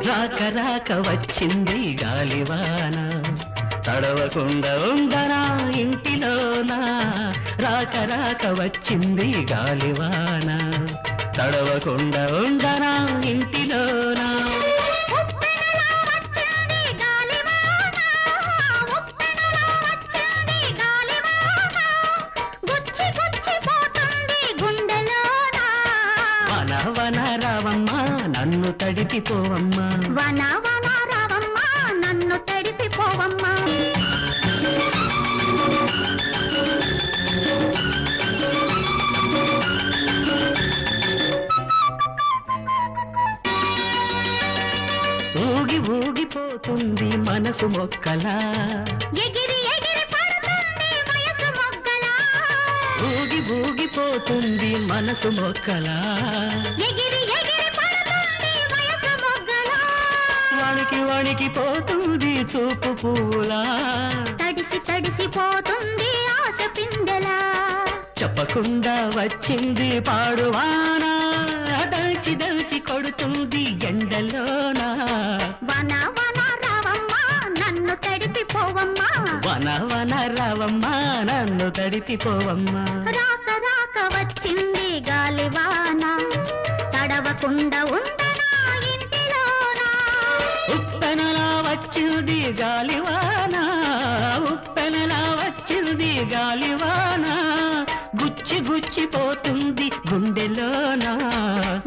రాక రాక వచ్చింది గాలివాన, తడవకుండా ఉండనా ఇంటిలోనా. రాక రాక వచ్చింది గాలివాన, తడవకుండా ఉండనా ఇంటిలోనా. వన వన రావమ్మా నన్ను తడిపిపోవమ్మా, వన వన రావమ్మా నన్ను తడిపిపోవమ్మా. ఊగి ఊగిపోతుంది మనసు మొక్కలా, ఎగిరి ఎగిరి పడుతుంది వయసు మొగ్గలా. ఊగి ఊగిపోతుంది మనసు మొక్కలా, ఎగిరి ఎగిరి పడుతుంది వయసు మొగ్గలా. వణికి వణికిపోతుంది చూపు పూలా, తడిసి తడిసిపోతుంది ఆశ పిందెలా. చెప్పకుండా వచ్చింది పాడువానా, దల్చి దల్చి కొడుతుంది ఎండలోనా. వన వన రావమ్మా నన్ను తడిపిపోవమ్మా, వన వన రావమ్మా నన్ను తడిపిపోవమ్మా. రాక రాక వచ్చింది గాలివాన, తడవకుండా ఉండనా ఇంటిలోనా. ఉప్పెనలా వచ్చింది గాలివాన, ఉప్పెనలా వచ్చింది గాలివాన, గుచ్చి గుచ్చిపోతుంది గుండెలోనా.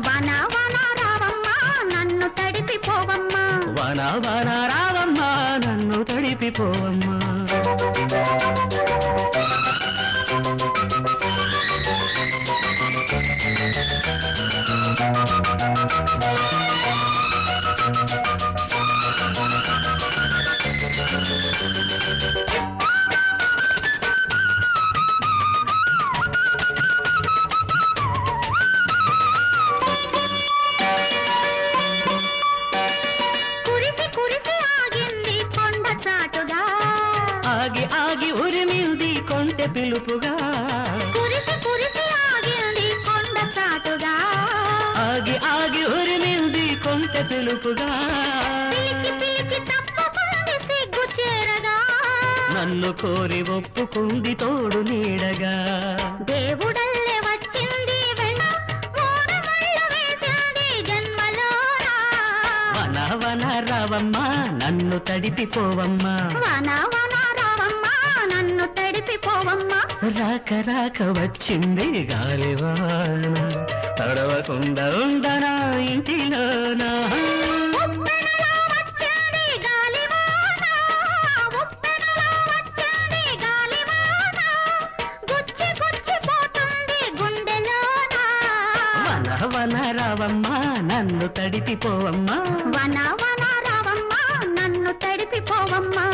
వన వన రావమ్మా నన్ను తడిపిపోవమ్మా, వన వన రావమ్మా నన్ను తడిపిపోవమ్మా. కురిసి కురిసి ఆగింది కొండ చాటుగా, ఆగి ఆగి ఉరిమింది కొంటె పిలుపుగా, కురిసి కురిసి ఆగింది కొండ చాటుగా. ఆగి ఆగి ఉరిమింది కొంటె పిలుపుగా, పిలిచి పిలిచి తప్పుకుంది సిగ్గు చేరగా. నన్ను కోరి ఒప్పుకుంది తోడు నీడగా. దేవుడల్లే వచ్చింది వెన్న, మూడు ముళ్ళు వేసింది జన్మలోనా. వన వన రావమ్మా నన్ను తడిపిపోవమ్మా, వన వన రావమ్మా నన్ను తడిపిపోవమ్మా. రాక రాక వచ్చింది గాలివాన, తడవకుండా ఉండనా ఇంటిలోనా. ఉప్పెనలా వచ్చింది గాలివాన, ఉప్పెనలా వచ్చింది గాలివాన, గుచ్చి గుచ్చిపోతుంది గుండెలోనా. వన వన రావమ్మా నన్ను తడిపిపోవమ్మా, వన వన రావమ్మా నన్ను తడిపిపోవమ్మా.